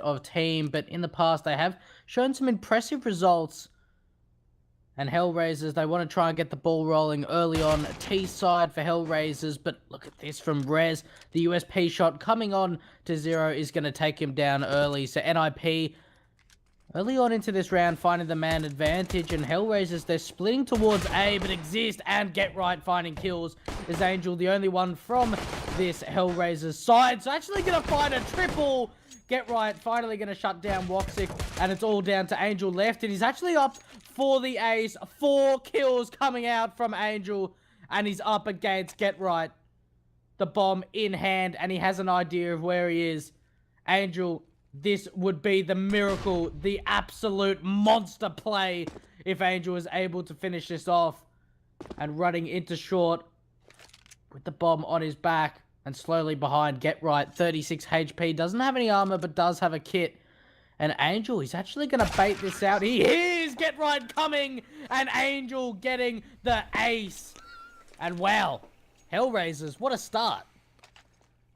of team, but in the past they have shown some impressive results. And HellRaisers, they want to try and get the ball rolling early on T side for HellRaisers, but look at this from Rez. The USP shot coming on to 0 is going to take him down early. So NiP, early on into this round, finding the man advantage, and HellRaisers, they're splitting towards A, but Exist and Get Right finding kills. Is Angel the only one from this HellRaisers side? So actually going to find a triple. Get Right finally going to shut down Woxic, and it's all down to Angel left, and he's actually up for the ace. 4 kills coming out from Angel, and he's up against Get Right. The bomb in hand, and he has an idea of where he is. Angel, this would be the miracle, the absolute monster play if Angel is able to finish this off. And running into short with the bomb on his back and slowly behind Get Right. 36 HP, doesn't have any armor, but does have a kit. And Angel, he's actually going to bait this out. He hears Get Right coming, and Angel getting the ace. And wow, HellRaisers, what a start.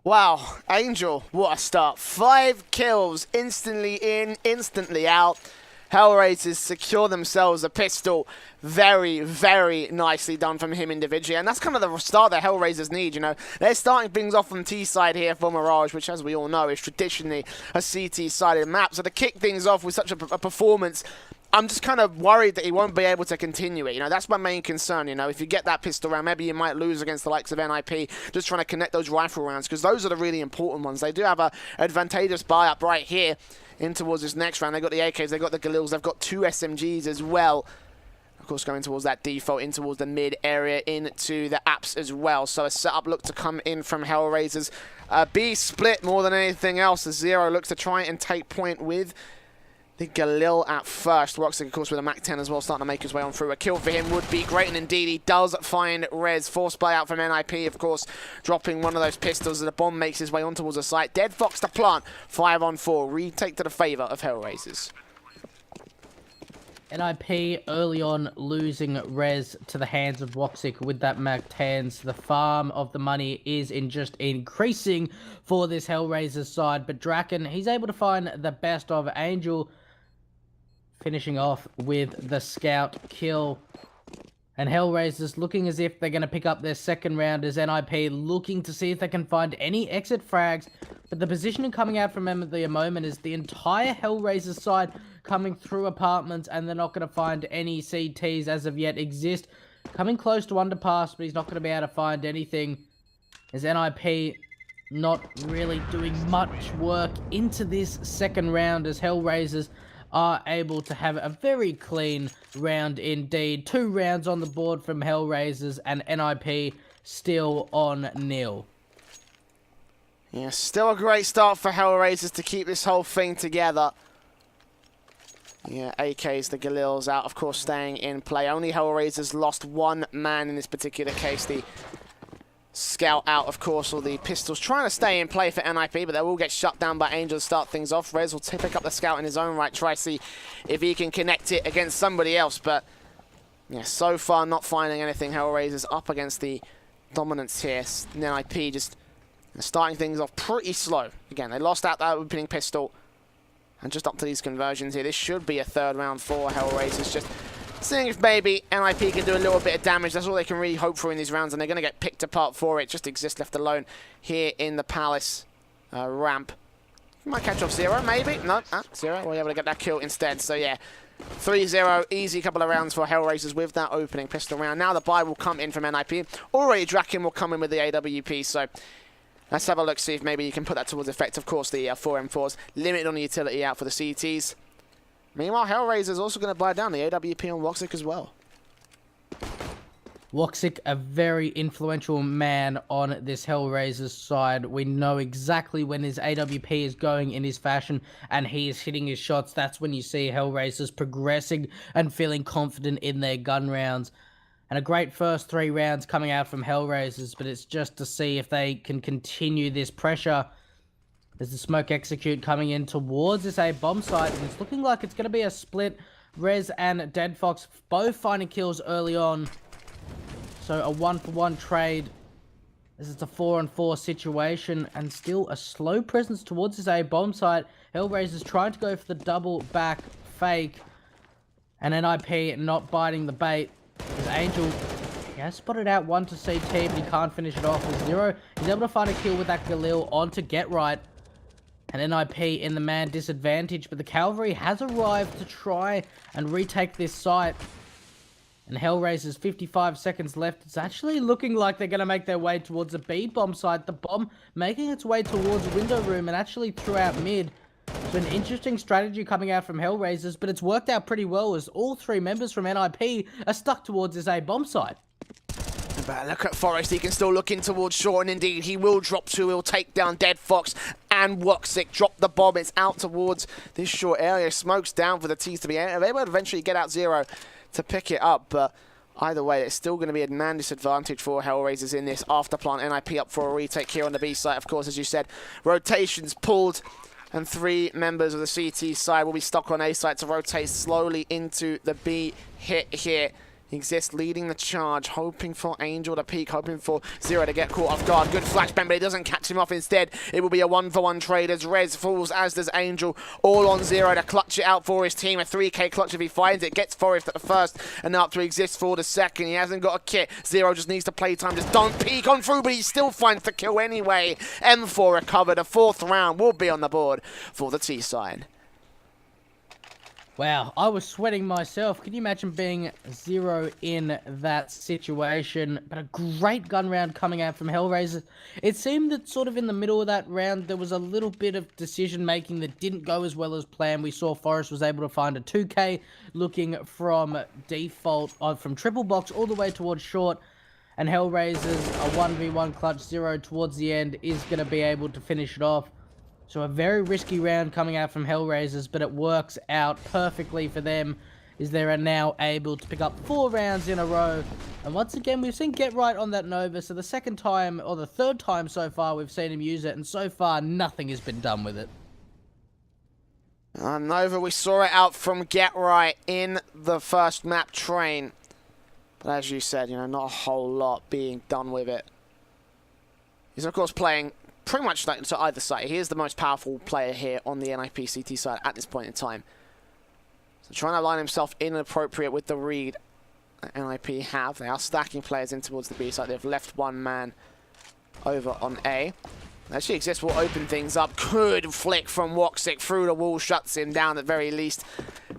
Wow, Angel, what a start. 5 kills, instantly in, instantly out. HellRaisers secure themselves a pistol. Very, very nicely done from him individually. And that's kind of the start that HellRaisers need, you know. They're starting things off from T side here for Mirage, which, as we all know, is traditionally a CT-sided map. So to kick things off with such a performance, I'm just kind of worried that he won't be able to continue it. You know, that's my main concern, you know. If you get that pistol round, maybe you might lose against the likes of NiP, just trying to connect those rifle rounds, because those are the really important ones. They do have a advantageous buy-up right here in towards this next round. They've got the AKs, they've got the Galils, they've got 2 SMGs as well. Of course, going towards that default, in towards the mid area, into the apps as well. So a setup look to come in from HellRaisers. B split more than anything else. The 0 looks to try and take point with the Galil at first. Woxic, of course, with a Mac 10 as well, starting to make his way on through. A kill for him would be great, and indeed he does find Rez. Force buyout from NiP, of course, dropping one of those pistols as the bomb makes his way on towards the site. Dead Fox to plant. 5 on 4. Retake to the favor of HellRaisers. NiP early on losing Rez to the hands of Woxic with that Mac 10. So the farm of the money is just increasing for this HellRaisers side. But Draken, he's able to find the best of Angel, finishing off with the scout kill. And HellRaisers looking as if they're going to pick up their second round, as NiP looking to see if they can find any exit frags. But the positioning coming out from them at the moment is the entire HellRaisers side coming through apartments, and they're not going to find any CTs as of yet. Exist coming close to underpass, but he's not going to be able to find anything, as NiP not really doing much work into this second round, as HellRaisers are able to have a very clean round indeed. 2 rounds on the board from HellRaisers, and NiP still on nil. Yeah, still a great start for HellRaisers to keep this whole thing together. Yeah, AKs, the Galils out, of course, staying in play. Only HellRaisers lost 1 man in this particular case. The scout out, of course, or the pistols trying to stay in play for NiP, but they will get shut down by Angel to start things off. Rez will pick up the scout in his own right, try to see if he can connect it against somebody else, but yeah, so far not finding anything. HellRaisers up against the dominance here. NiP just starting things off pretty slow. Again, they lost out that opening pistol, and just up to these conversions here. This should be a 3rd round for HellRaisers. Just seeing if maybe NiP can do a little bit of damage. That's all they can really hope for in these rounds, and they're going to get picked apart for it. Just Exist left alone here in the Palace ramp. Might catch off 0, maybe. No, 0. We're able to get that kill instead. So yeah, 3-0. Easy couple of rounds for HellRaisers with that opening pistol round. Now the buy will come in from NiP. Already Draken will come in with the AWP, so let's have a look, see if maybe you can put that towards effect. Of course, the 4M4s limited on the utility out for the CTs. Meanwhile, HellRaisers also going to buy down the AWP on Woxic as well. Woxic, a very influential man on this HellRaisers side. We know exactly when his AWP is going in his fashion and he is hitting his shots. That's when you see HellRaisers progressing and feeling confident in their gun rounds. And a great first 3 rounds coming out from HellRaisers, but it's just to see if they can continue this pressure. There's the smoke execute coming in towards this A bomb site, and it's looking like it's going to be a split. Rez and Dead Fox both finding kills early on. So a 1-for-1 trade as it's a 4-on-4 situation, and still a slow presence towards his A bomb site. HellRaisers trying to go for the double back fake, and NiP not biting the bait. As Angel, he has spotted out one to CT, but he can't finish it off with Zero. He's able to find a kill with that Galil onto Get Right, and NiP in the man disadvantage, but the cavalry has arrived to try and retake this site. And HellRaisers, 55 seconds left. It's actually looking like they're going to make their way towards the B bomb site. The bomb making its way towards window room and actually throughout mid. So an interesting strategy coming out from HellRaisers, but it's worked out pretty well as all three members from NiP are stuck towards this A bomb site. But look at Forest, he can still look in towards short, and indeed he will drop two. He'll take down Dead Fox and Woxic. Drop the bomb, it's out towards this short area. Smokes down for the T's to be able to eventually get out Zero to pick it up, but either way, it's still going to be a man disadvantage for HellRaisers in this after plant. NiP up for a retake here on the B site, of course, as you said. Rotations pulled, and three members of the CT side will be stuck on A site to rotate slowly into the B hit here. Exists leading the charge, hoping for Angel to peek, hoping for Zero to get caught off guard. Good flashbang, but it doesn't catch him off. Instead, it will be a 1-for-1 trade as Rez falls, as does Angel. All on Zero to clutch it out for his team. A 3k clutch if he finds it. Gets Forest at the first, and up to Exist for the second. He hasn't got a kit. Zero just needs to play time. Just don't peek on through, but he still finds the kill anyway. M4 recovered. A fourth round will be on the board for the T side. Wow, I was sweating myself. Can you imagine being Zero in that situation? But a great gun round coming out from HellRaisers. It seemed that sort of in the middle of that round, there was a little bit of decision making that didn't go as well as planned. We saw Forrest was able to find a 2k looking from default, from triple box all the way towards short. And HellRaisers, a 1v1 clutch. Zero towards the end is going to be able to finish it off. So a very risky round coming out from HellRaisers, but it works out perfectly for them, as they are now able to pick up 4 rounds in a row. And once again, we've seen Get Right on that Nova, so the second time, or the third time so far, we've seen him use it, and so far, nothing has been done with it. Nova, we saw it out from Get Right in the first map train. But as you said, you know, not a whole lot being done with it. He's, of course, playing pretty much like to either side. He is the most powerful player here on the NiP CT side at this point in time. So trying to line himself inappropriate with the read that NiP have. They are stacking players in towards the B side. They've left one man over on A. Actually, Exist will open things up. Good flick from Woxic through the wall, shuts him down at very least.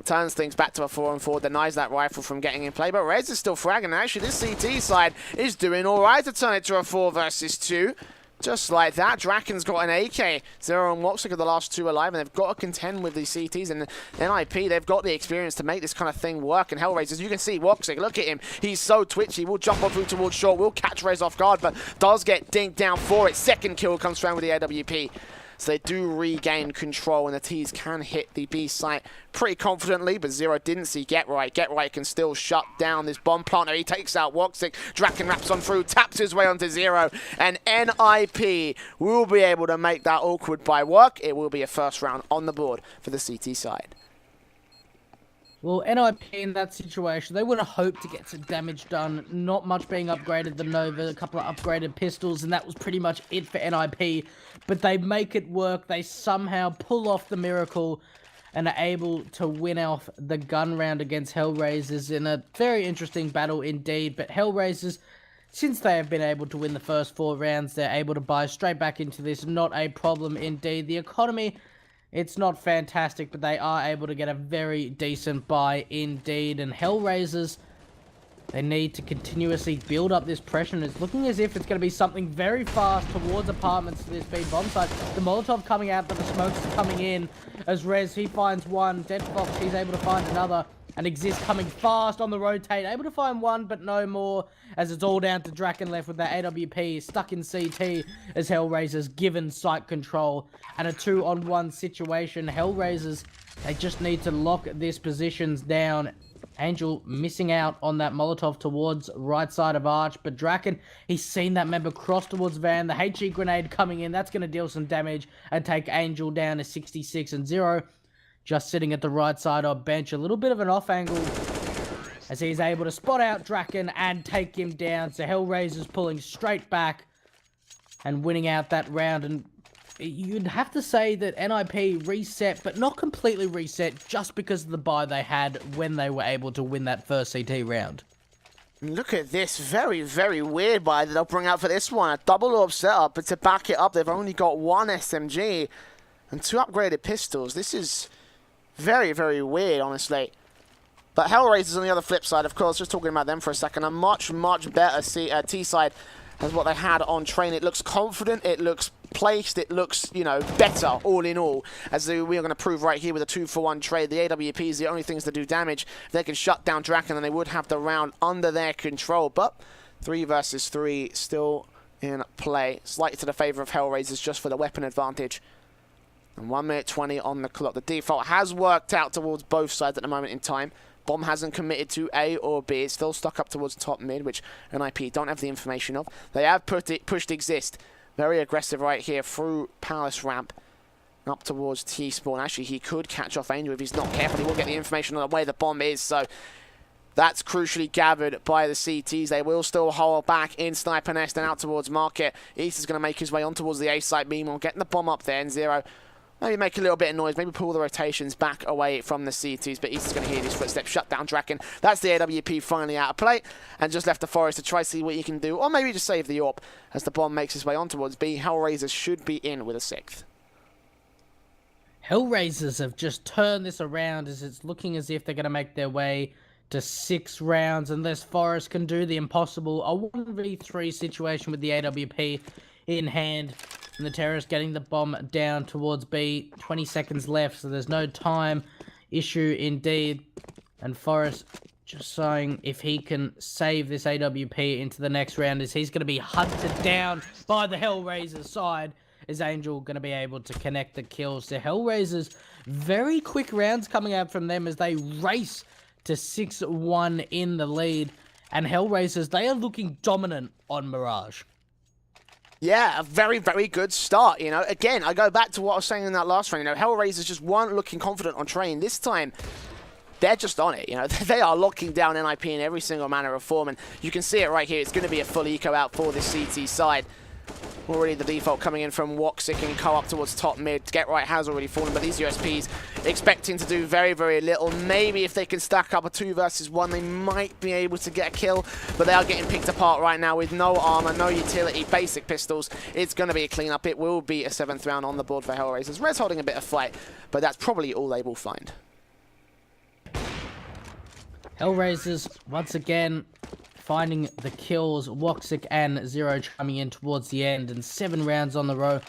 Turns things back to a 4-on-4, denies that rifle from getting in play. But Rez is still fragging. And actually, this CT side is doing all right to turn it to a 4 versus 2. Just like that, Draken's got an AK. Zero and Woxic are the last two alive, and they've got to contend with these CTs. And NiP, they've got the experience to make this kind of thing work. And HellRaisers, you can see Woxic, look at him. He's so twitchy. Will jump on through towards short, will catch Rez off guard, but does get dinked down for it. Second kill comes around with the AWP. So they do regain control, and the T's can hit the B site pretty confidently, but Zero didn't see Get Right. Get Right can still shut down this bomb planter. He takes out Woxic. Draken wraps on through, taps his way onto Zero, and NiP will be able to make that awkward buy work. It will be a first round on the board for the CT side. Well, NiP in that situation, they would have hoped to get some damage done. Not much being upgraded, the Nova, a couple of upgraded pistols, and that was pretty much it for NiP. But they make it work. They somehow pull off the miracle and are able to win off the gun round against HellRaisers in a very interesting battle indeed. But HellRaisers, since they have been able to win the first 4 rounds, they're able to buy straight back into this. Not a problem indeed. The economy, it's not fantastic, but they are able to get a very decent buy indeed. And HellRaisers, they need to continuously build up this pressure, and it's looking as if it's going to be something very fast towards apartments to this B bomb site. The Molotov coming out, but the smokes coming in as Rez, he finds one. Dead Fox, he's able to find another. And Exist coming fast on the rotate, able to find one, but no more, as it's all down to Draken left with that AWP, stuck in CT as HellRaisers given site control. And a 2-on-1 situation. HellRaisers, they just need to lock these positions down. Angel missing out on that Molotov towards right side of Arch, but Draken, he's seen that member cross towards Van. The HE grenade coming in, that's going to deal some damage and take Angel down to 66 and 0. Just sitting at the right side of bench. A little bit of an off angle as he's able to spot out Draken and take him down. So HellRaisers pulling straight back. and winning out that round. And you'd have to say that NiP reset, but not completely reset, just because of the bye they had when they were able to win that first CT round. Look at this very, very weird buy that they'll bring out for this one. A double orb setup, but to back it up, they've only got one SMG and 2 upgraded pistols. This is very, very weird, honestly. But HellRaisers on the other flip side, of course, just talking about them for a second, a much, much better T-side as what they had on train. It looks confident, it looks placed, it looks, you know, better all in all, as we are going to prove right here with a 2-for-1 trade. The AWP is the only things that do damage. If they can shut down Draken, then they would have the round under their control. But 3 versus 3 still in play, slightly to the favor of HellRaisers just for the weapon advantage. And 1 minute 20 on the clock. The default has worked out towards both sides at the moment in time. Bomb hasn't committed to A or B. It's still stuck up towards top mid, which NiP don't have the information of. They have pushed Exist. Very aggressive right here through Palace ramp. Up towards T-spawn. Actually, he could catch off Angel if he's not careful. He will get the information on where the bomb is, so that's crucially gathered by the CTs. They will still hold back in Sniper Nest and out towards Market. East is going to make his way on towards the A site. Meanwhile, getting the bomb up there, and Zero maybe make a little bit of noise, maybe pull the rotations back away from the CTs, but East is going to hear these footsteps, shut down Draken. That's the AWP finally out of play, and just left the Forest to try to see what he can do, or maybe just save the AWP as the bomb makes his way on towards B. HellRaisers should be in with a 6th. HellRaisers have just turned this around, as it's looking as if they're going to make their way to 6 rounds, unless Forest can do the impossible. A 1v3 situation with the AWP in hand. And the terrorist getting the bomb down towards B. 20 seconds left, so there's no time issue indeed. And Forrest just saying if he can save this AWP into the next round, as he's going to be hunted down by the HellRaisers side. Is Angel going to be able to connect the kills? The HellRaisers, very quick rounds coming out from them as they race to 6-1 in the lead. And HellRaisers, they are looking dominant on Mirage. Yeah, a very, very good start, you know. Again, I go back to what I was saying in that last round, you know, HellRaisers just weren't looking confident on train. This time, they're just on it, you know. They are locking down NiP in every single manner of form, and you can see it right here. It's going to be a full eco out for this CT side. Already the default coming in from Woxic and Co up towards top mid. Get Right has already fallen, but these USPs expecting to do very, very little. Maybe if they can stack up a 2 versus 1, they might be able to get a kill, but they are getting picked apart right now with no armor, no utility, basic pistols. It's going to be a cleanup. It will be a 7th round on the board for HellRaisers. Red's holding a bit of fight, but that's probably all they will find. HellRaisers, once again, finding the kills. Woxic and Zero coming in towards the end, and 7 rounds on the row.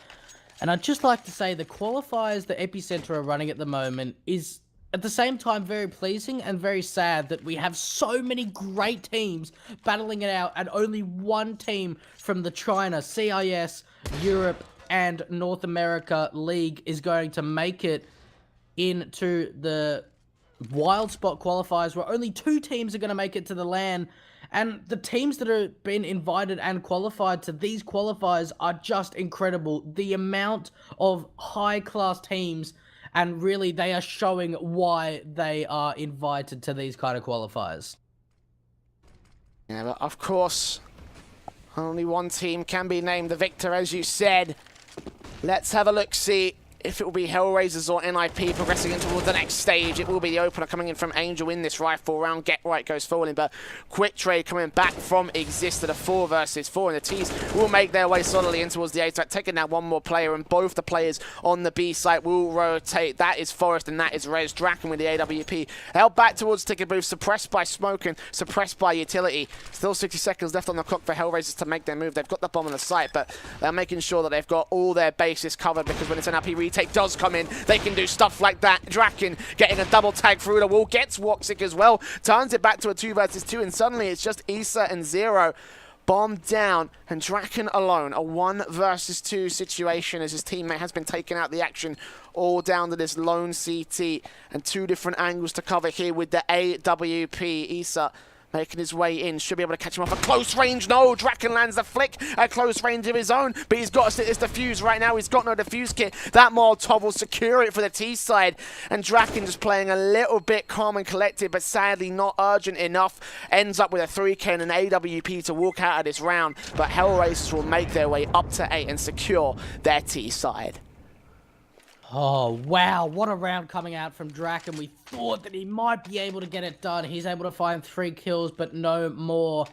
And I'd just like to say the qualifiers that EPICENTER are running at the moment is at the same time very pleasing and very sad that we have so many great teams battling it out, and only one team from the China, CIS, Europe, and North America League is going to make it into the wild spot qualifiers, where only 2 teams are going to make it to the LAN. And the teams that have been invited and qualified to these qualifiers are just incredible. The amount of high-class teams, and really they are showing why they are invited to these kind of qualifiers. Yeah, but of course, only one team can be named the victor, as you said. Let's have a look-see if it will be HellRaisers or NiP progressing in towards the next stage. It will be the opener coming in from Angel in this rifle round. Get Right goes falling, but quick trade coming back from Exist at a 4 versus 4, and the T's will make their way solidly in towards the A site, taking out one more player, and both the players on the B site will rotate. That is Forest and that is Rez. Draken with the AWP held back towards ticket booth, suppressed by smoke and suppressed by utility. Still 60 seconds left on the clock for HellRaisers to make their move. They've got the bomb on the site, but they're making sure that they've got all their bases covered, because when it's an NiP retake does come in, they can do stuff like that. Draken getting a double tag through the wall, gets Woxic as well, turns it back to a 2 versus 2, and suddenly it's just Issa and Zero. Bomb down, and Draken alone. A 1 versus 2 situation, as his teammate has been taking out the action all down to this lone CT, and 2 different angles to cover here with the AWP. Issa making his way in. Should be able to catch him off at close range. No, Draken lands the flick at close range of his own, but he's got to sit his defuse right now. He's got no defuse kit. That Molotov will secure it for the T side, and Draken just playing a little bit calm and collected, but sadly not urgent enough. Ends up with a 3K and an AWP to walk out of this round, but HellRaisers will make their way up to 8 and secure their T side. Oh, wow. What a round coming out from Draken. We thought that he might be able to get it done. He's able to find 3 kills, but no more.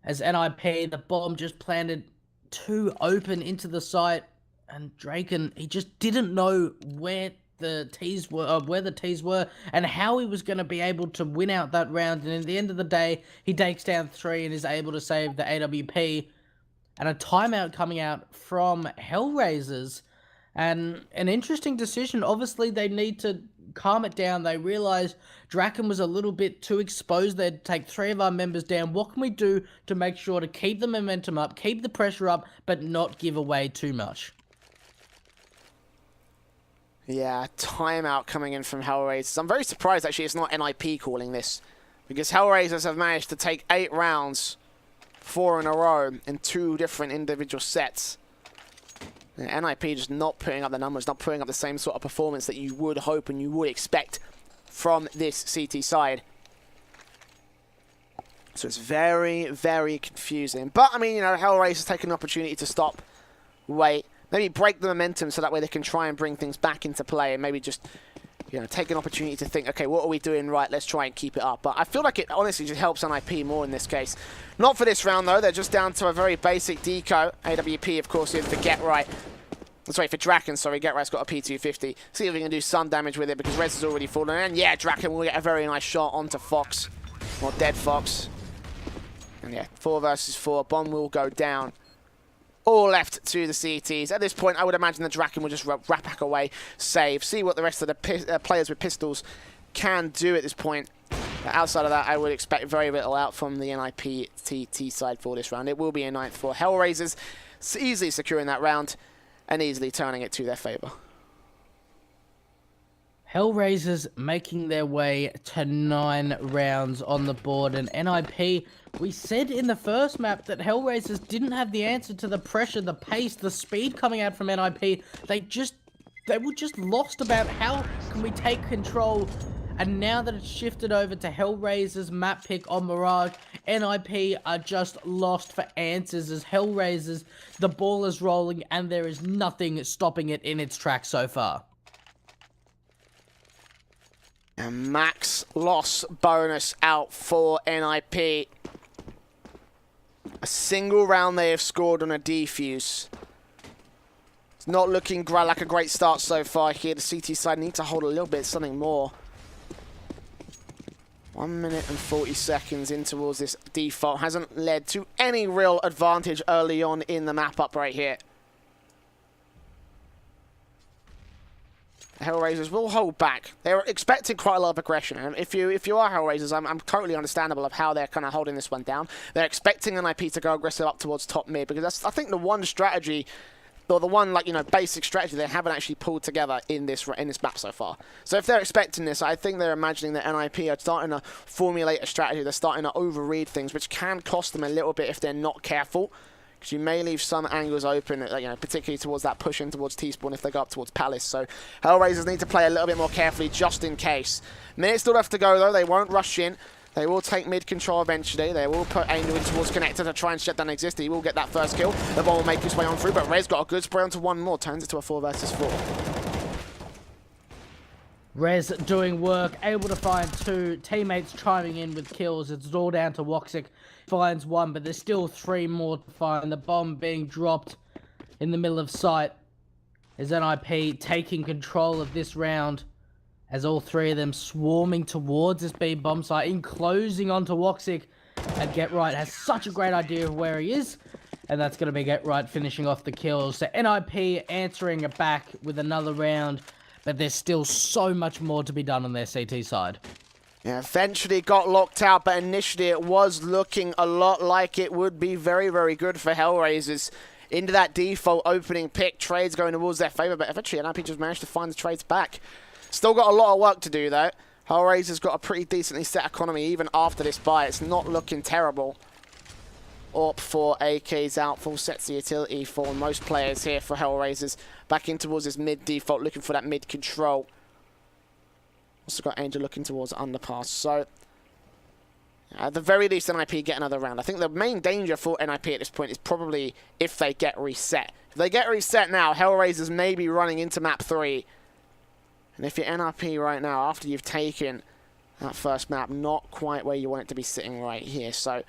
As NiP, the bomb just planted too open into the site. And Draken, he just didn't know where the T's were, and how he was going to be able to win out that round. And at the end of the day, he takes down 3 and is able to save the AWP. And a timeout coming out from HellRaisers. And an interesting decision. Obviously, they need to calm it down. They realized Draken was a little bit too exposed. They'd take 3 of our members down. What can we do to make sure to keep the momentum up, keep the pressure up, but not give away too much? Yeah, timeout coming in from HellRaisers. I'm very surprised, actually, it's not NiP calling this, because HellRaisers have managed to take 8 rounds, 4 in a row, in 2 different individual sets. NiP just not putting up the numbers, not putting up the same sort of performance that you would hope and you would expect from this CT side. So it's very, very confusing. But, I mean, you know, HellRaisers take an opportunity to stop, wait, maybe break the momentum so that way they can try and bring things back into play, and maybe just, you know, take an opportunity to think, okay, what are we doing right? Let's try and keep it up. But I feel like it honestly just helps NiP more in this case. Not for this round, though. They're just down to a very basic deco. AWP, of course, in for Get Right. Let's wait for Draken, sorry. Get Right's got a P250. See if we can do some damage with it, because Rez has already fallen. And yeah, Draken will get a very nice shot onto Fox. Or Dead Fox. And yeah, 4 versus 4. Bomb will go down. All left to the CTs. At this point, I would imagine the Draken will just wrap back away, save, see what the rest of the players with pistols can do at this point. But outside of that, I would expect very little out from the NiP T side for this round. It will be a 9th for HellRaisers, easily securing that round and easily turning it to their favor. HellRaisers making their way to 9 rounds on the board, and NiP, we said in the first map that HellRaisers didn't have the answer to the pressure, the pace, the speed coming out from NiP. They were just lost about how can we take control. And now that it's shifted over to HellRaisers map pick on Mirage, NiP are just lost for answers as HellRaisers, the ball is rolling and there is nothing stopping it in its tracks so far. And max loss bonus out for NiP. A single round they have scored on a defuse. It's not looking like a great start so far here. The CT side need to hold a little bit, something more. 1 minute and 40 seconds in towards this default. Hasn't led to any real advantage early on in the map up right here. HellRaisers will hold back. They're expecting quite a lot of aggression. And if you are HellRaisers, I'm totally understandable of how they're kind of holding this one down. They're expecting NiP to go aggressive up towards top mid, because that's, I think, the one strategy, or the one, like, you know, basic strategy they haven't actually pulled together in this map so far. So if they're expecting this, I think they're imagining that NiP are starting to formulate a strategy. They're starting to overread things, which can cost them a little bit if they're not careful. Because you may leave some angles open, you know, particularly towards that push in towards T-spawn if they go up towards Palace. So HellRaisers need to play a little bit more carefully just in case. Minutes still left to go, though. They won't rush in. They will take mid control eventually. They will put Angel in towards Connector to try and shut down Exist. He will get that first kill. The ball will make his way on through, but Rez got a good spray onto one more. Turns it to a 4 versus 4. Rez doing work, able to find 2, teammates chiming in with kills. It's all down to Woxic, finds 1, but there's still 3 more to find. The bomb being dropped in the middle of sight is NiP taking control of this round, as all 3 of them swarming towards this B bomb site, enclosing onto Woxic. And Get Right has such a great idea of where he is, and that's going to be Get Right finishing off the kills. So NiP answering it back with another round, but there's still so much more to be done on their CT side. Yeah, eventually got locked out, but initially it was looking a lot like it would be very, very good for HellRaisers. Into that default opening pick, trades going towards their favor, but eventually NiP just managed to find the trades back. Still got a lot of work to do, though. HellRaisers got a pretty decently set economy even after this buy. It's not looking terrible. Up for AK's out, full sets the utility for most players here for HellRaisers. Back in towards his mid default, looking for that mid control. Also got Angel looking towards underpass. So, at the very least, NiP get another round. I think the main danger for NiP at this point is probably if they get reset. If they get reset now, HellRaisers may be running into map 3. And if you're NiP right now, after you've taken that first map, not quite where you want it to be sitting right here. So,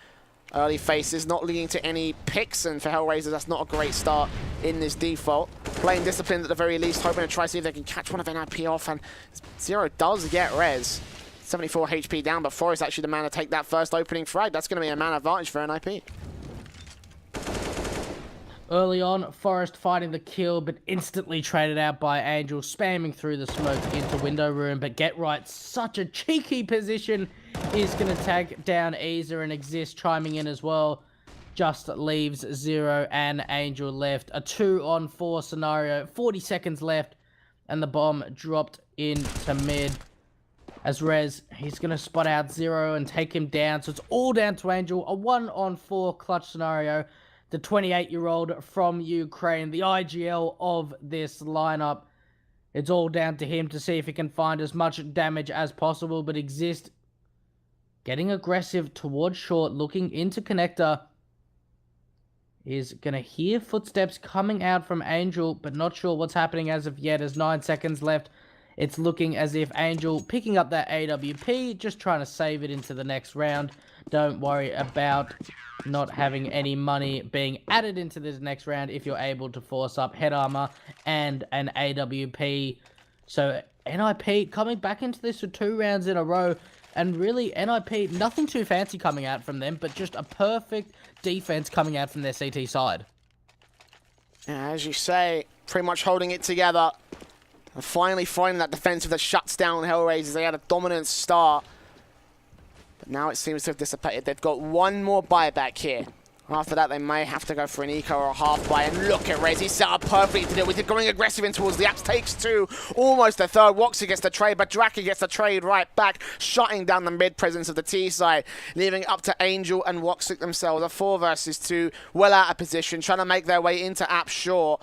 early faces not leading to any picks, and for HellRaisers, that's not a great start in this default. Playing disciplined at the very least, hoping to try to see if they can catch one of NiP off, and Zero does get res. 74 HP down, but Forrest actually the man to take that first opening frag. That's going to be a man advantage for NiP. Early on, Forrest fighting the kill, but instantly traded out by Angel, spamming through the smoke into window room. But Get Right, such a cheeky position, is going to tag down Easer, and Exist chiming in as well. Just leaves Zero and Angel left. A 2-on-4 scenario, 40 seconds left, and the bomb dropped into mid. As Rez, he's going to spot out Zero and take him down. So it's all down to Angel. A 1-on-4 clutch scenario. The 28-year-old from Ukraine, the IGL of this lineup. It's all down to him to see if he can find as much damage as possible. But Exist getting aggressive towards short, looking into connector. Is going to hear footsteps coming out from Angel, but not sure what's happening as of yet. As 9 seconds left. It's looking as if Angel picking up that AWP, just trying to save it into the next round. Don't worry about not having any money being added into this next round if you're able to force up head armor and an AWP. So NiP coming back into this for 2 rounds in a row. And really, NiP, nothing too fancy coming out from them, but just a perfect defense coming out from their CT side. Yeah, as you say, pretty much holding it together. And finally finding that defensive that shuts down HellRaisers. They had a dominant start. But now it seems to have dissipated. They've got one more buyback here. After that, they may have to go for an eco or a half buy. And look at Rez. He's set up perfectly to deal with it. Going aggressive in towards the apps. Takes 2. Almost a third. Woxy gets the trade, but Draki gets the trade right back. Shutting down the mid presence of the T side. Leaving it up to Angel and Woxy themselves. A 4 versus 2. Well out of position. Trying to make their way into app short.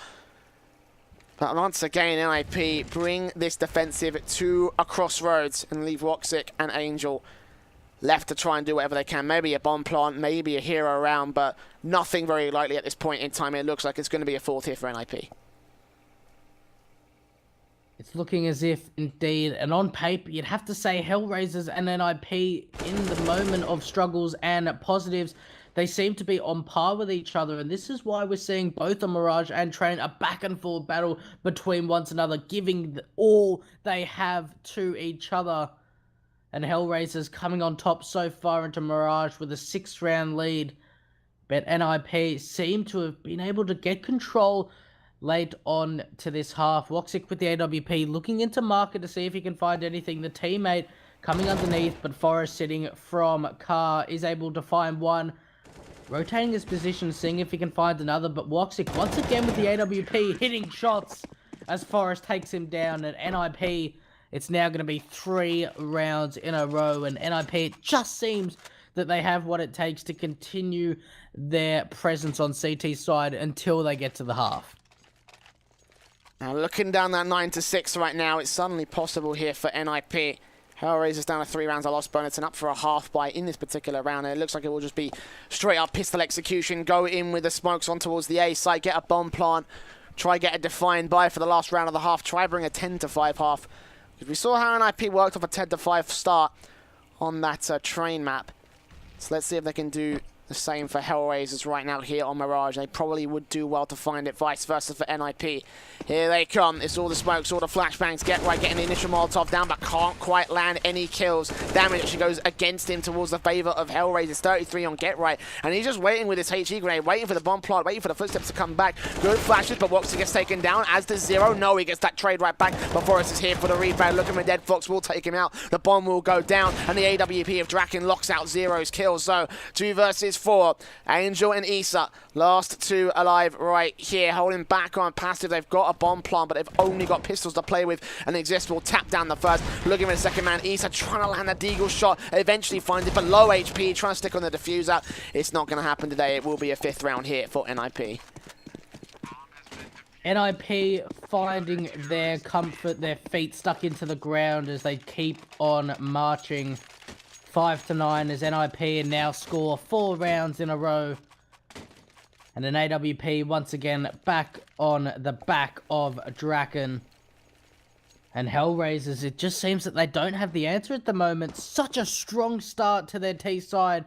But once again, NiP bring this defensive to a crossroads and leave Woxic and Angel left to try and do whatever they can. Maybe a bomb plant, maybe a hero round, but nothing very likely at this point in time. It looks like it's going to be a 4th here for NiP. It's looking as if, indeed, and on paper, you'd have to say HellRaisers and NiP in the moment of struggles and positives, they seem to be on par with each other, and this is why we're seeing both the Mirage and Train a back and forth battle between one another, giving all they have to each other. And HellRaisers coming on top so far into Mirage with a 6-round lead. But NiP seem to have been able to get control late on to this half. Woxic with the AWP looking into market to see if he can find anything. The teammate coming underneath, but Forrest sitting from car is able to find one. Rotating his position, seeing if he can find another, but Woxic once again with the AWP hitting shots as Forrest takes him down. And NiP, it's now going to be 3 rounds in a row, and NiP, it just seems that they have what it takes to continue their presence on CT side until they get to the half. Now looking down that 9-6 right now, it's suddenly possible here for NiP. HellRaisers down to 3 rounds. I lost bonus and up for a half buy in this particular round. And it looks like it will just be straight up pistol execution. Go in with the smokes on towards the A side. Get a bomb plant. Try get a defined buy for the last round of the half. Try bring a 10-5 half. Because we saw how NiP worked off a 10-5 start on that train map. So let's see if they can do the same for HellRaisers right now here on Mirage. They probably would do well to find it, vice versa for NiP. Here they come. It's all the smokes, all the flashbangs. Get right, getting the initial Molotov down, but can't quite land any kills. Damage actually goes against him towards the favor of HellRaisers. 33 on Get Right, and he's just waiting with his HE grenade, waiting for the bomb plot, waiting for the footsteps to come back. Good flashes, but Woxy gets taken down, as does Zero. No, he gets that trade right back, but Forrest is here for the rebound. Look at him, Dead Fox will take him out. The bomb will go down, and the AWP of Draken locks out Zero's kill. So 2 versus versus 4. Angel and Issa, last 2 alive right here, holding back on passive. They've got a bomb plant, but they've only got pistols to play with, and Exist will tap down the first. Looking for the second man, Issa trying to land a deagle shot, eventually finds it, but low HP, trying to stick on the diffuser. It's not going to happen today. It will be a 5th round here for NiP. NiP finding their comfort, their feet stuck into the ground as they keep on marching. 5-9 as NiP now score 4 rounds in a row. And an AWP once again back on the back of Draken. And HellRaisers, it just seems that they don't have the answer at the moment. Such a strong start to their T side.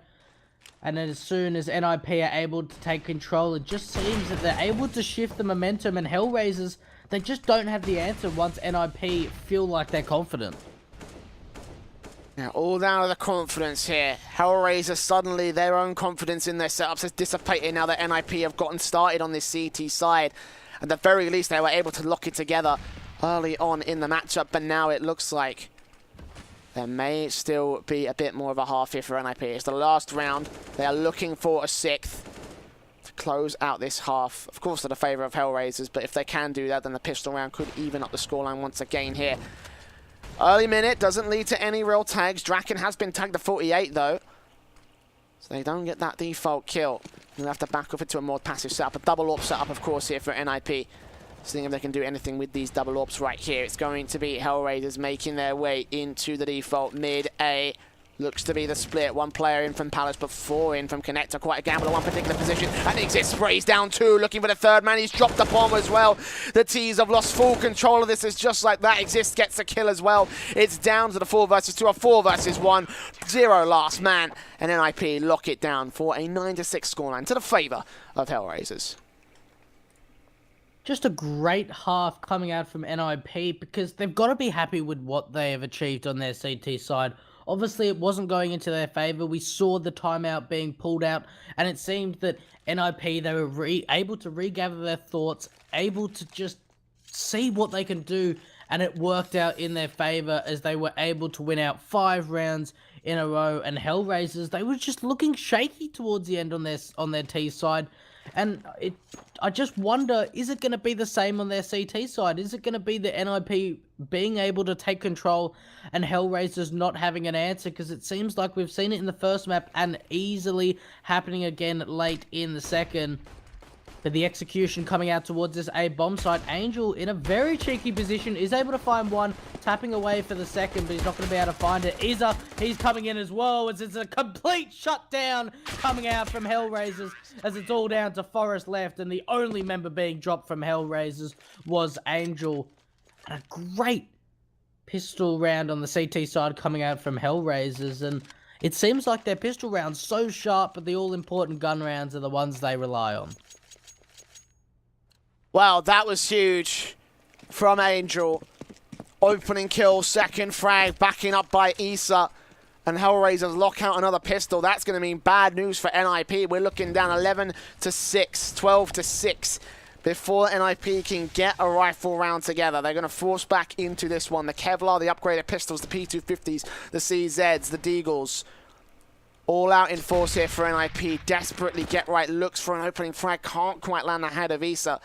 And then as soon as NiP are able to take control, it just seems that they're able to shift the momentum, and HellRaisers, they just don't have the answer once NiP feel like they're confident. Now, all down to the confidence here. HellRaisers, suddenly their own confidence in their setups has dissipated now that NiP have gotten started on this CT side. At the very least, they were able to lock it together early on in the matchup, but now it looks like there may still be a bit more of a half here for NiP. It's the last round. They are looking for a 6th to close out this half. Of course, to the favour of HellRaisers, but if they can do that, then the pistol round could even up the scoreline once again here. Early minute doesn't lead to any real tags. Draken has been tagged to 48, though, so they don't get that default kill. They'll have to back off into a more passive setup. A double AWP setup, of course, here for NiP. Seeing if they can do anything with these double AWPs right here. It's going to be HellRaisers making their way into the default mid-A. Looks to be the split. 1 player in from Palace, but 4 in from Connector. Quite a gamble at one particular position. And Exist sprays down 2, looking for the 3rd man. He's dropped the bomb as well. The T's have lost full control of this. It's just like that. Exist gets a kill as well. It's down to the 4 versus 2, or 4 versus 1. 0 last man. And NiP lock it down for a 9-6 scoreline to the favour of HellRaisers. Just a great half coming out from NiP, because they've got to be happy with what they have achieved on their CT side. Obviously, it wasn't going into their favour. We saw the timeout being pulled out, and it seemed that NiP, they were able to regather their thoughts, able to just see what they can do, and it worked out in their favour as they were able to win out 5 rounds in a row. And HellRaisers, they were just looking shaky towards the end on their T side. And I just wonder, is it going to be the same on their CT side? Is it going to be the NiP being able to take control and HellRaisers not having an answer? Because it seems like we've seen it in the first map and easily happening again late in the second. But the execution coming out towards this A bomb site. Angel, in a very cheeky position, is able to find 1, tapping away for the second, but he's not going to be able to find it. Isa, he's coming in as well, as it's a complete shutdown coming out from HellRaisers, as it's all down to Forest left, and the only member being dropped from HellRaisers was Angel. And a great pistol round on the CT side coming out from HellRaisers, and it seems like their pistol rounds so sharp, but the all-important gun rounds are the ones they rely on. Well, that was huge from Angel. Opening kill, 2nd frag, backing up by Issa. And HellRaisers lock out another pistol. That's going to mean bad news for NiP. We're looking down 11-6, 12-6. Before NiP can get a rifle round together, they're going to force back into this one. The Kevlar, the upgraded pistols, the P250s, the CZs, the Deagles. All out in force here for NiP. Desperately get right, looks for an opening frag. Can't quite land ahead of Issa.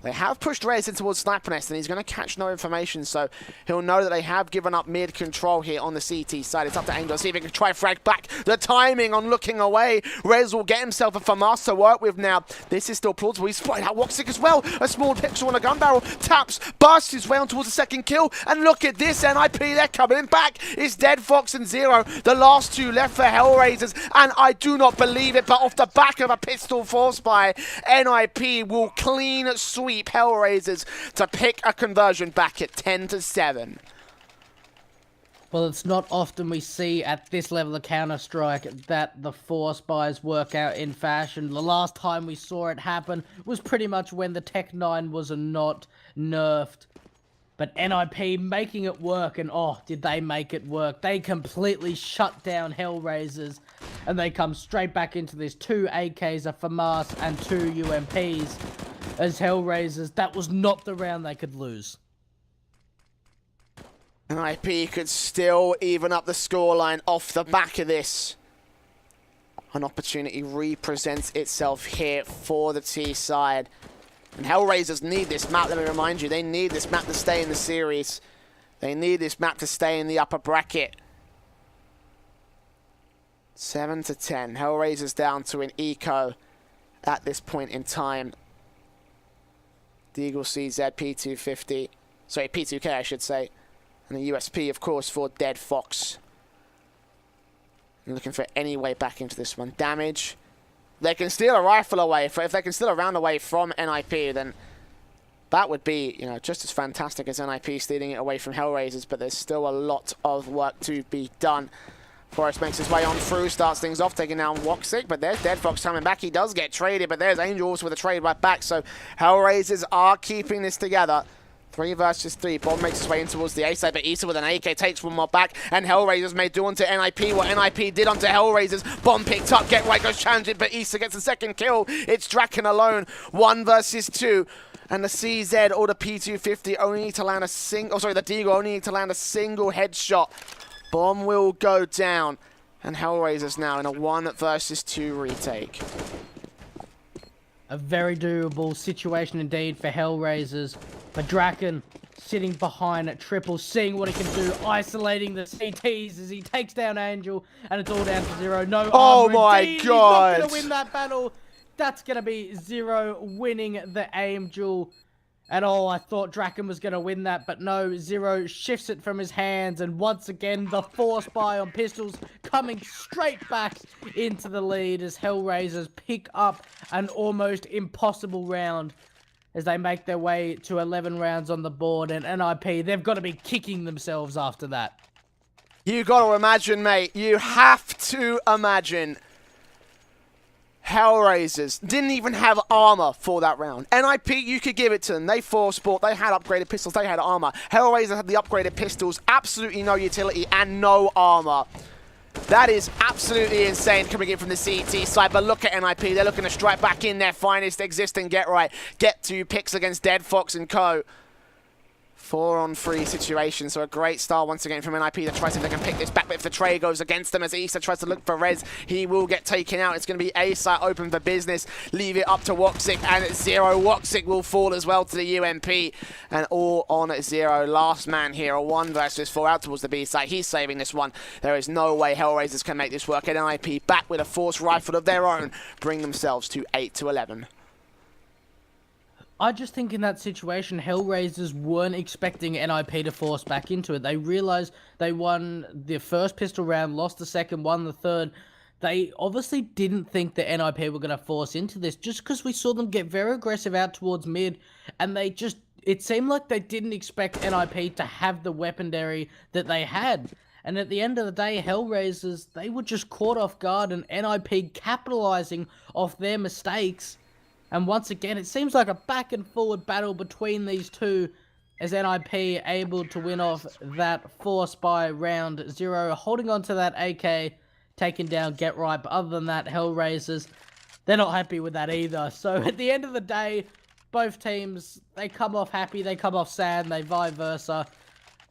They have pushed Reyes in towards Sniper Nest, and he's going to catch no information, so he'll know that they have given up mid-control here on the CT side. It's up to Angel to see if he can try frag back. The timing on looking away. Rez will get himself a FAMAS to work with now. This is still plausible. He's spotted out Woxic as well. A small pixel on a gun barrel. Taps, bursts his way on towards the 2nd kill, and look at this. NiP, they're coming back. It's Dead Fox and Zero. The last 2 left for HellRaisers, and I do not believe it, but off the back of a pistol force by NiP will clean sweep HellRaisers to pick a conversion back at 10-7. Well, it's not often we see at this level of Counter-Strike that the force buys work out in fashion. The last time we saw it happen was pretty much when the Tech 9 was not nerfed. But NiP making it work, and oh, did they make it work. They completely shut down HellRaisers, and they come straight back into this. 2 AKs, a FAMAS, and 2 UMPs. As HellRaisers, that was not the round they could lose. NiP could still even up the scoreline off the back of this. An opportunity represents itself here for the T side. And HellRaisers need this map, let me remind you. They need this map to stay in the series. They need this map to stay in the upper bracket. 7-10. HellRaisers down to an eco at this point in time. Deagle CZ, P250. Sorry, P2K I should say. And the USP, of course, for Dead Fox. Looking for any way back into this one. Damage. They can steal a rifle away. If they can steal a round away from NiP, then that would be, you know, just as fantastic as NiP stealing it away from HellRaisers. But there's still a lot of work to be done. Forrest makes his way on through, starts things off, taking down Woxic, but there's Dead Fox coming back. He does get traded, but there's Angels with a trade right back. So HellRaisers are keeping this together. 3 versus 3. Bomb makes his way in towards the A side, but Issa with an AK takes one more back, and HellRaisers may do onto NiP what NiP did onto HellRaisers. Bomb picked up, Get Right goes challenging, but Issa gets the second kill. It's Draken alone. 1 versus 2. And the CZ or the P250 only need to land a single, the Deagle only need to land a single headshot. Bomb will go down, and HellRaisers now in a 1 versus 2 retake. A very doable situation indeed for HellRaisers. But Draken sitting behind Triple, seeing what he can do, isolating the CTs as he takes down Angel, and it's all down to 0. No armor. My Indeed, God! He's not going to win that battle. That's going to be 0 winning the aim duel. And oh, I thought Draken was going to win that, but no, 0 shifts it from his hands, and once again, the force buy on pistols coming straight back into the lead as HellRaisers pick up an almost impossible round as they make their way to 11 rounds on the board, and NiP, they've got to be kicking themselves after that. You got to imagine, mate. You have to imagine. HellRaisers didn't even have armor for that round. NiP, you could give it to them. They force sport. They had upgraded pistols. They had armor. HellRaisers had the upgraded pistols. Absolutely no utility and no armor. That is absolutely insane coming in from the CT side. But look at NiP. They're looking to strike back in their finest existing Get Right. Get 2 picks against Dead Fox and co. 4-on-3 situation, so a great start once again from NiP to try to see if they can pick this back, but if the trade goes against them as Issa tries to look for Rez, he will get taken out. It's going to be A site open for business, leave it up to Woxic, and 0. Woxic will fall as well to the UMP, and all on 0. Last man here, a 1 versus 4 out towards the B site. He's saving this one. There is no way HellRaisers can make this work, and NiP back with a force rifle of their own, bring themselves to 8-11. I just think in that situation, HellRaisers weren't expecting NiP to force back into it. They realized they won the first pistol round, lost the second, won the third. They obviously didn't think that NiP were going to force into this just because we saw them get very aggressive out towards mid, and they just, it seemed like they didn't expect NiP to have the weaponry that they had. And at the end of the day, HellRaisers, they were just caught off guard, and NiP capitalizing off their mistakes. And once again, it seems like a back and forward battle between these two as NiP able to win off that force by round 0, holding on to that AK, taking down Get Right. But other than that, HellRaisers, they're not happy with that either. So at the end of the day, both teams, they come off happy, they come off sad, and they vice versa.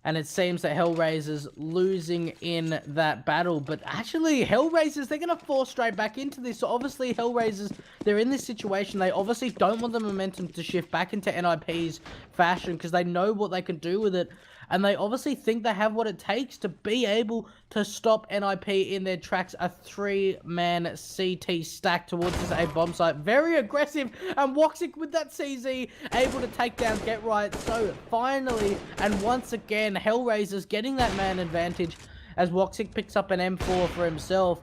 And it seems that HellRaisers losing in that battle. But actually, HellRaisers, they're going to force straight back into this. So obviously, HellRaisers, they're in this situation. They obviously don't want the momentum to shift back into NiP's fashion because they know what they can do with it. And they obviously think they have what it takes to be able to stop NiP in their tracks. A 3-man CT stack towards this A bomb site. Very aggressive. And Woxic with that CZ able to take down Get Right. So finally, and once again, HellRaisers getting that man advantage as Woxic picks up an M4 for himself.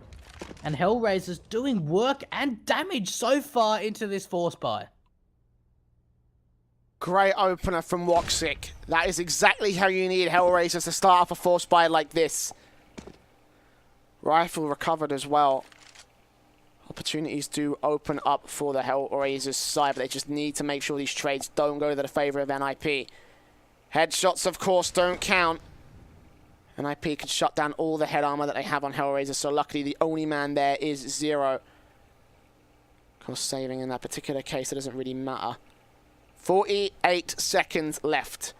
And HellRaisers doing work and damage so far into this force buy. Great opener from Woxic. That is exactly how you need HellRaisers to start off a force buy like this. Rifle recovered as well. Opportunities do open up for the HellRaisers side, but they just need to make sure these trades don't go to the favor of NiP. Headshots, of course, don't count. NiP can shut down all the head armor that they have on HellRaisers, so luckily the only man there is 0. Of course, saving in that particular case, it doesn't really matter. 48 seconds left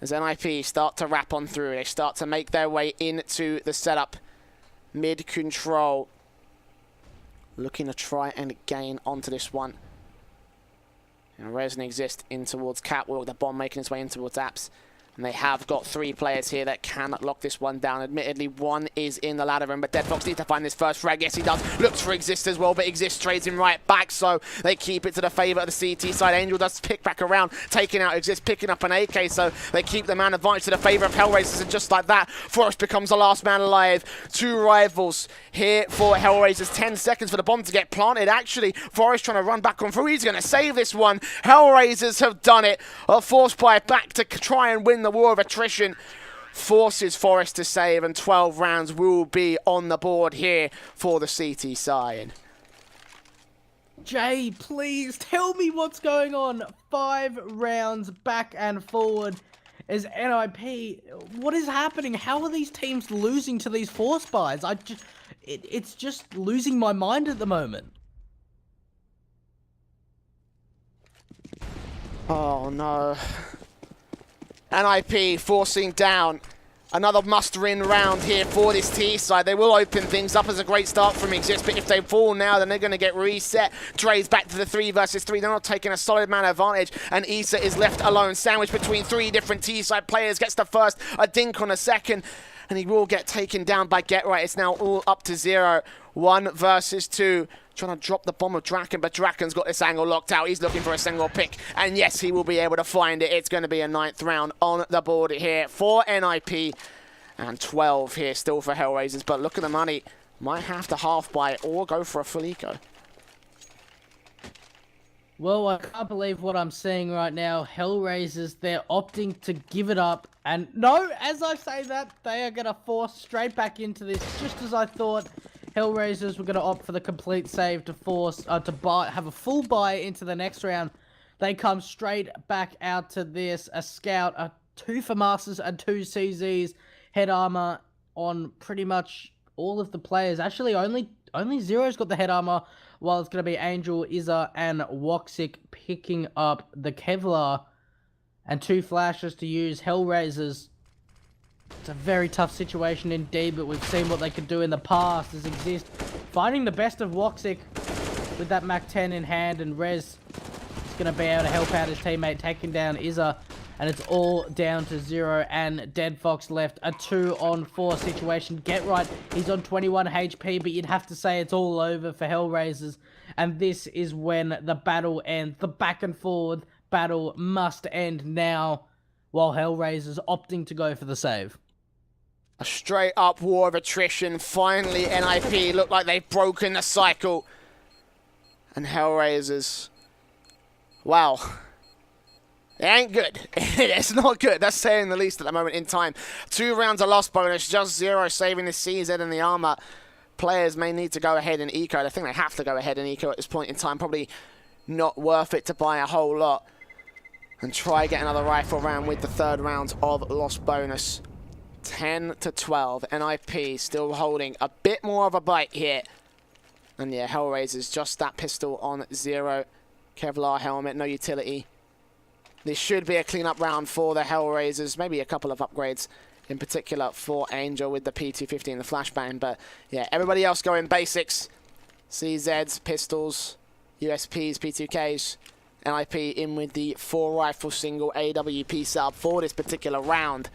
as NiP start to wrap on through. They start to make their way into the setup. Mid control. looking to try and gain onto this one. And Resin Exist in towards Catwalk, the bomb making its way in towards Apps. And they have got 3 players here that can lock this one down. Admittedly, one is in the ladder room, but Deadfox needs to find this first frag. Yes, he does. Looks for Exist as well, but Exist trades him right back, so they keep it to the favour of the CT side. Angel does pick back around, taking out Exist, picking up an AK, so they keep the man advantage to the favour of HellRaisers, and just like that, Forrest becomes the last man alive. 2 rivals here for HellRaisers. 10 seconds for the bomb to get planted. Actually, Forrest trying to run back on through. He's going to save this one. HellRaisers have done it. A force buy back to try and win the war of attrition. Forces Forrest to save, and 12 rounds will be on the board here for the CT side. Jay, please tell me what's going on. 5 rounds back and forward as NiP. What is happening? How are these teams losing to these force buys? It's just losing my mind at the moment. Oh no. NiP forcing down another muster-in round here for this T side. They will open things up as a great start from Exist, but if they fall now, then they're going to get reset. Dre's back to the 3 versus 3. They're not taking a solid man advantage, and Issa is left alone, sandwiched between 3 different T side players. Gets the first, a dink on a second, and he will get taken down by Get Right. It's now all up to 0. 1 versus 2. Trying to drop the bomb of Draken, but Draken's got this angle locked out. He's looking for a single pick, and yes, he will be able to find it. It's going to be a 9th round on the board here for NiP, and 12 here still for HellRaisers, but look at the money. Might have to half buy or go for a full eco. Well, I can't believe what I'm seeing right now. HellRaisers, they're opting to give it up, and no, as I say that, they are going to force straight back into this, just as I thought. HellRaisers were going to opt for the complete save to force have a full buy into the next round. They come straight back out to this. A scout, 2 FAMASas and 2 CZs, head armor on pretty much all of the players. Actually, only Zero's got the head armor, while it's going to be Angel, Izza, and Woxic picking up the Kevlar, and 2 flashes to use. HellRaisers, it's a very tough situation indeed, but we've seen what they could do in the past as Exist finding the best of Woxic with that Mac 10 in hand, and Rez is going to be able to help out his teammate taking down Izza, and it's all down to 0, and Deadfox left a 2-on-4 situation. Get Right, he's on 21 HP, but you'd have to say it's all over for HellRaisers, and this is when the battle ends. The back and forward battle must end now, while HellRaisers opting to go for the save. A straight up war of attrition. Finally, NiP look like they've broken the cycle. And HellRaisers, wow, it ain't good. It's not good. That's saying the least at the moment in time. 2 rounds of loss bonus, just 0 saving the CZ and the armor. Players may need to go ahead and eco. I think they have to go ahead and eco at this point in time. Probably not worth it to buy a whole lot and try get another rifle round with the 3rd round of loss bonus. 10 to 12. NiP still holding a bit more of a bite here. And yeah, HellRaisers just that pistol on 0. Kevlar helmet, no utility. This should be a clean-up round for the HellRaisers. Maybe a couple of upgrades, in particular for Angel with the P250 and the flashbang. But yeah, everybody else going basics. CZs, pistols, USPs, P2Ks. NiP in with the 4-rifle single AWP setup for this particular round.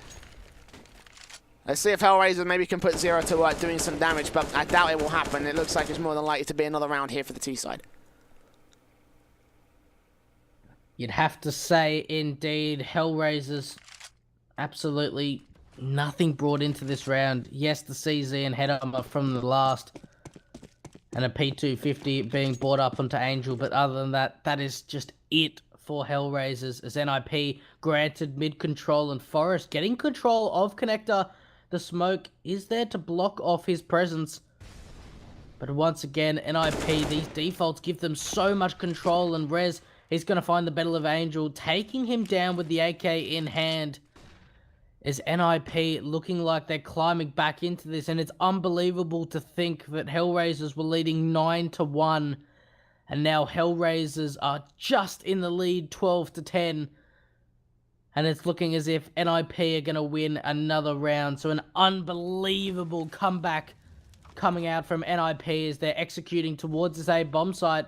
Let's see if HellRaisers maybe can put 0 to work doing some damage, but I doubt it will happen. It looks like it's more than likely to be another round here for the T side. You'd have to say, indeed, HellRaisers, absolutely nothing brought into this round. Yes, the CZ and head armor from the last, and a P250 being brought up onto Angel, but other than that, that is just it for HellRaisers, as NiP granted mid-control, and Forrest getting control of Connector. The smoke is there to block off his presence. But once again, NiP, these defaults give them so much control, and Rez, he's going to find the Battle of Angel, taking him down with the AK in hand. Is NiP looking like they're climbing back into this, and it's unbelievable to think that HellRaisers were leading 9 to 1, and now HellRaisers are just in the lead 12 to 10. And it's looking as if NiP are going to win another round. So an unbelievable comeback coming out from NiP as they're executing towards this A bomb site.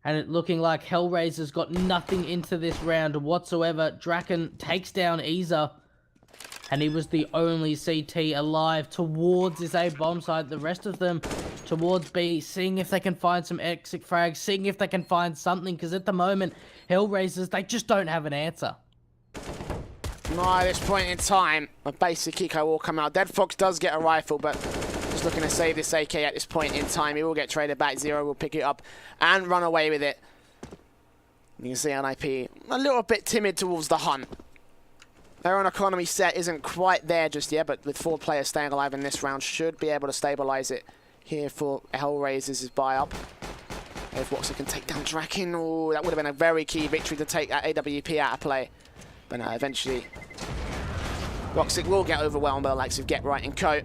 And it looking like HellRaisers got nothing into this round whatsoever. Draken takes down Isa. And he was the only CT alive towards this A bomb site. The rest of them towards B, seeing if they can find some exit frags, seeing if they can find something. Because at the moment, HellRaisers, they just don't have an answer. Not at this point in time. A basic eco will come out. Dead Fox does get a rifle, but just looking to save this AK at this point in time. He will get traded back. Zero will pick it up and run away with it. You can see NiP a little bit timid towards the hunt. Their own economy set isn't quite there just yet, but with 4 players staying alive in this round, should be able to stabilize it here for HellRaisers' buy up. If Watson can take down Draken, oh, that would have been a very key victory to take that AWP out of play. But no, eventually, Roxic will get overwhelmed by the likes of Get Right and Co.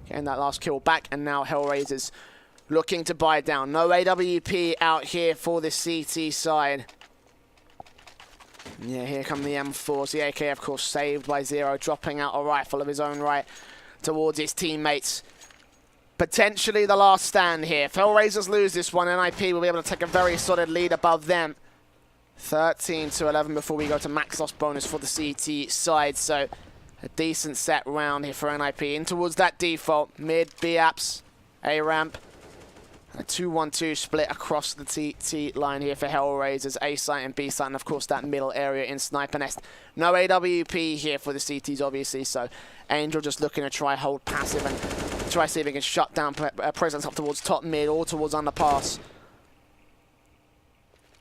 Getting that last kill back, and now HellRaisers looking to buy down. No AWP out here for the CT side. Yeah, here come the M4s. The AK, of course, saved by Zero, dropping out a rifle of his own right towards his teammates. Potentially the last stand here. If HellRaisers lose this one, NiP will be able to take a very solid lead above them. 13-11 before we go to max loss bonus for the CT side. So a decent set round here for NiP. In towards that default. Mid, B-apps, A-ramp. A 2-1-2 split across the TT line here for HellRaisers. A site and B site, and of course that middle area in Sniper Nest. No AWP here for the CTs, obviously, so Angel just looking to try hold passive and try see if he can shut down presence up towards top mid or towards underpass.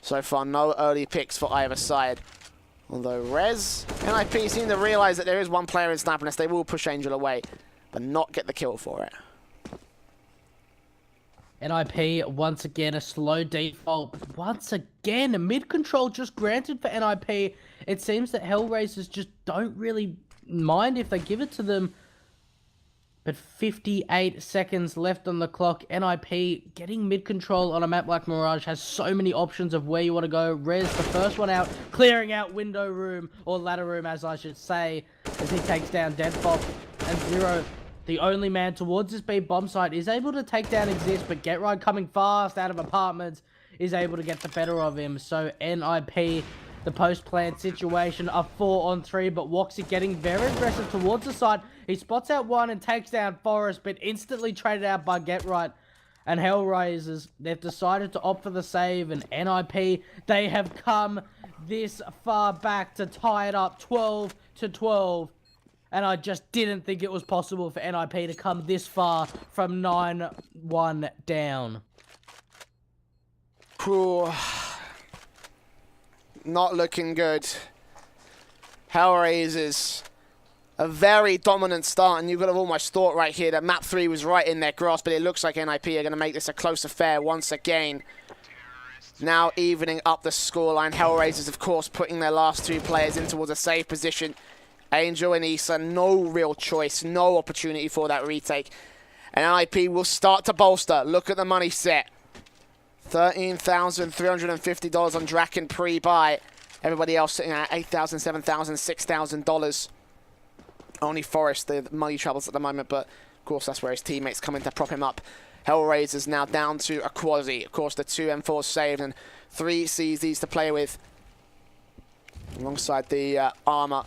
So far, no early picks for either side. Although Rez, NiP seem to realize that there is one player in Sniper Nest. They will push Angel away, but not get the kill for it. NiP, once again, a slow default. Once again, a mid-control just granted for NiP. It seems that HellRaisers just don't really mind if they give it to them. But 58 seconds left on the clock. NiP getting mid-control on a map like Mirage has so many options of where you want to go. Rez, the first one out, clearing out window room, or ladder room, as I should say, as he takes down Deadfox. And Zero, the only man towards this B bomb site, is able to take down Exist, but Get Right coming fast out of apartments is able to get the better of him. So NiP, the post-plant situation, a 4-on-3, but Woxy getting very aggressive towards the side. He spots out one and takes down Forest, but instantly traded out by Get Right. And HellRaisers, they've decided to opt for the save, and NiP, they have come this far back to tie it up 12-12. And I just didn't think it was possible for NiP to come this far from 9-1 down. Cool. Not looking good. HellRaisers, a very dominant start, and you could have almost thought right here that map 3 was right in their grasp, but it looks like NiP are going to make this a close affair once again. Now evening up the scoreline. HellRaisers, of course, putting their last 2 players in towards a safe position. Angel and Issa, no real choice, no opportunity for that retake. And NiP will start to bolster. Look at the money set. $13,350 on Draken pre-buy. Everybody else sitting at $8,000, $7,000, $6,000. Only Forrest, the money troubles at the moment, but of course that's where his teammates come in to prop him up. HellRaisers now down to a quasi. Of course, the 2 M4s saved and 3 CZs to play with. Alongside the armor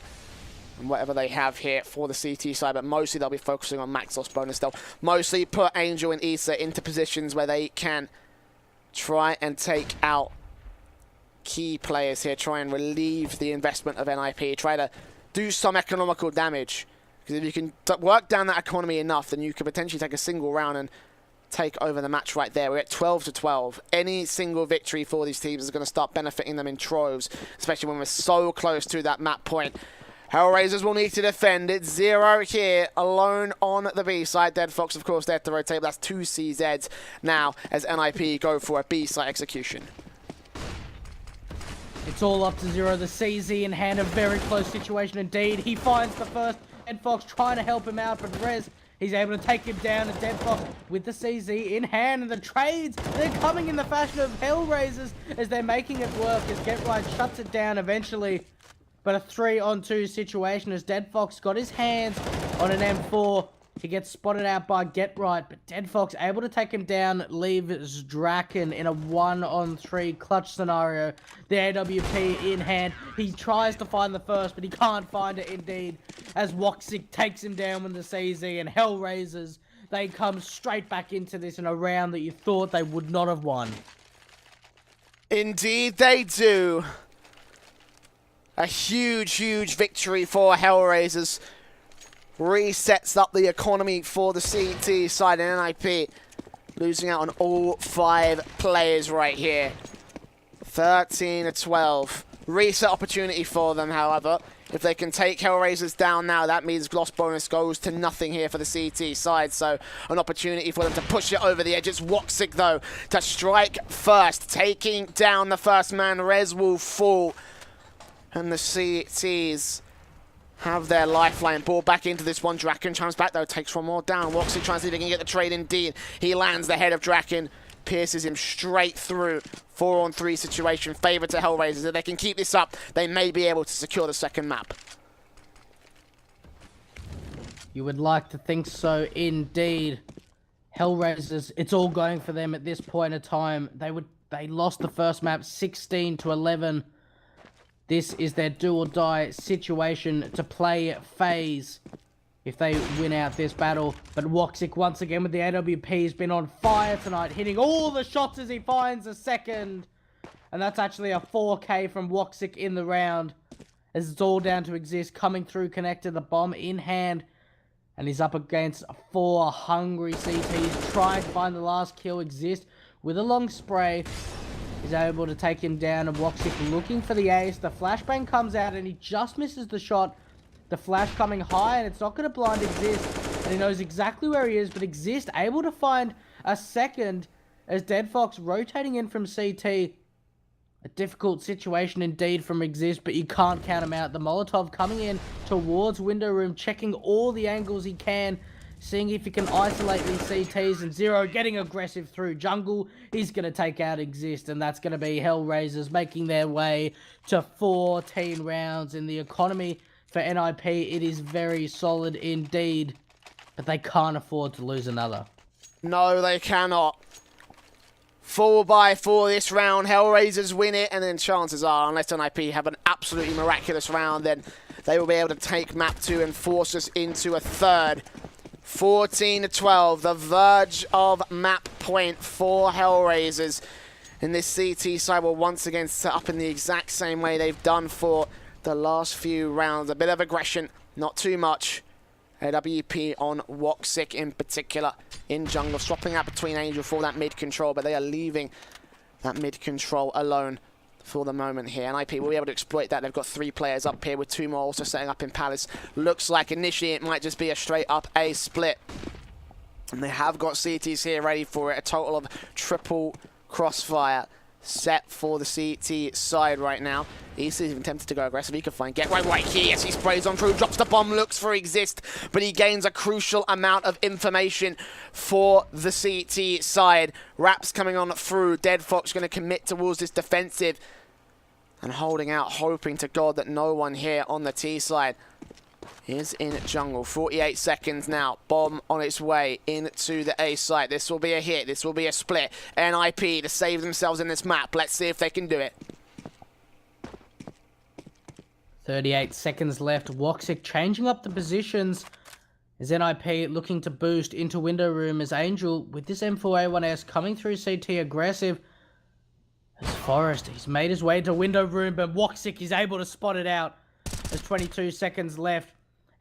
and whatever they have here for the CT side, but mostly they'll be focusing on max loss bonus. They'll mostly put Angel and Issa into positions where they can try and take out key players here, try and relieve the investment of NiP, try to do some economical damage. Because if you can work down that economy enough, then you could potentially take a single round and take over the match right there. We're at 12-12. Any single victory for these teams is going to start benefiting them in troves, especially when we're so close to that map point. HellRaisers will need to defend. It's Zero here, alone on the B side. Deadfox, of course, there to rotate. That's 2 CZs now as NiP go for a B side execution. It's all up to Zero. The CZ in hand, a very close situation indeed. He finds the first. Deadfox trying to help him out, but Rez, he's able to take him down. And Deadfox with the CZ in hand. And the trades, they're coming in the fashion of HellRaisers as they're making it work. As Get Right shuts it down eventually. But a 3-on-2 situation as Deadfox got his hands on an M4. He gets spotted out by Get Right, but Dead Fox able to take him down, leaves Draken in a 1-on-3 clutch scenario. The AWP in hand. He tries to find the first, but he can't find it indeed, as Woxic takes him down with the CZ, and HellRaisers, they come straight back into this in a round that you thought they would not have won. Indeed they do. A huge, huge victory for HellRaisers. Resets up the economy for the CT side, and NiP losing out on all 5 players right here. 13-12. Reset opportunity for them, however. If they can take HellRaisers down now, that means Gloss bonus goes to nothing here for the CT side. So an opportunity for them to push it over the edge. It's Woxic, though, to strike first, taking down the first man. Rez will fall. And the CTs have their lifeline. Ball back into this one. Draken comes back, though, takes one more down. Woxic trying to see if he can get the trade indeed. He lands the head of Draken, pierces him straight through. 4-on-3 situation, favor to HellRaisers. If they can keep this up, they may be able to secure the second map. You would like to think so indeed. HellRaisers, it's all going for them at this point in time. They lost the first map 16-11. This is their do or die situation to play phase if they win out this battle. But Woxic once again with the AWP has been on fire tonight, hitting all the shots as he finds a second. And that's actually a 4K from Woxic in the round, as it's all down to Exist coming through, connected, the bomb in hand. And he's up against 4 hungry CTs trying to find the last kill. Exist with a long spray is able to take him down, and Woxic looking for the ace. The flashbang comes out and he just misses the shot. The flash coming high, and it's not going to blind Exist, and he knows exactly where he is, but Exist able to find a second as Dead Fox rotating in from CT. A difficult situation indeed from Exist, but you can't count him out. The Molotov coming in towards window room, checking all the angles he can, seeing if he can isolate these CTs, and Zero getting aggressive through jungle. He's going to take out Exist, and that's going to be HellRaisers making their way to 14 rounds in the economy. For NiP, it is very solid indeed, but they can't afford to lose another. No, they cannot. 4-4 this round. HellRaisers win it, and then chances are, unless NiP have an absolutely miraculous round, then they will be able to take map 2 and force us into a third. 14-12, the verge of map point for HellRaisers. And this CT side will once again set up in the exact same way they've done for the last few rounds. A bit of aggression, not too much. AWP on Woxic in particular in jungle, swapping out between Angel for that mid control, but they are leaving that mid control alone for the moment here. NiP will be able to exploit that. They've got 3 players up here with 2 more also setting up in Palace. Looks like initially it might just be a straight up A split. And they have got CTs here ready for it. A total of triple crossfire set for the CT side right now. He's even tempted to go aggressive. He could find Get right here. Yes, he sprays on through, drops the bomb, looks for Exist, but he gains a crucial amount of information for the CT side. Raps coming on through. Dead Fox going to commit towards this defensive and holding out, hoping to God that no one here on the T side is in jungle. 48 seconds now. Bomb on its way into the A site. This will be a hit. This will be a split. NiP to save themselves in this map. Let's see if they can do it. 38 seconds left. Woxic changing up the positions as NiP looking to boost into window room as Angel with this M4A1S coming through CT aggressive. As Forrest, he's made his way to window room, but Woxic is able to spot it out. There's 22 seconds left.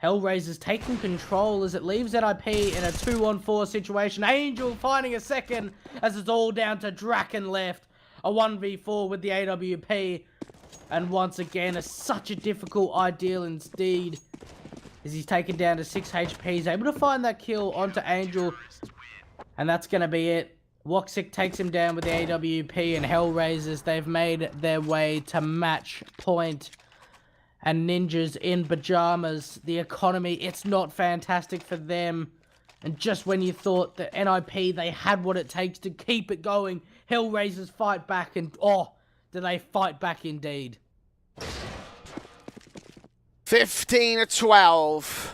HellRaisers taking control as it leaves NiP in a 2-on-4 situation. Angel finding a second as it's all down to Draken left. A 1v4 with the AWP. And once again, such a difficult ideal indeed. As he's taken down to 6 HP. He's able to find that kill onto Angel. And that's going to be it. Woxic takes him down with the AWP, and HellRaisers, they've made their way to match point. And Ninjas in pajamas, the economy, it's not fantastic for them. And just when you thought that NiP, they had what it takes to keep it going, HellRaisers fight back, and oh, do they fight back indeed. 15-12.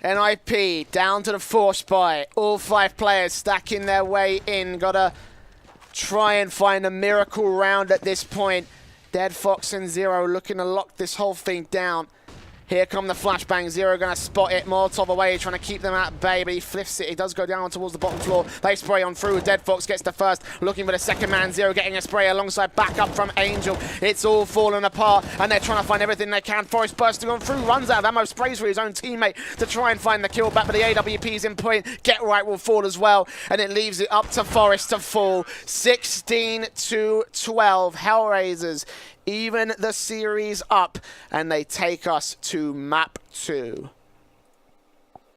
NiP down to the 4 spot. All 5 players stacking their way in. Gotta try and find a miracle round at this point. Dead Fox and Zero looking to lock this whole thing down. Here come the flashbang. Zero going to spot it. Molotov away, trying to keep them at bay, but he flips it. He does go down towards the bottom floor. They spray on through. Dead Fox gets the first, looking for the second man. Zero getting a spray alongside backup from Angel. It's all falling apart, and they're trying to find everything they can. Forrest bursting on through, runs out of ammo, sprays for his own teammate to try and find the kill back, but the AWP's in point. Get Right will fall as well, and it leaves it up to Forrest to fall. 16-12. HellRaisers even the series up, and they take us to map 2.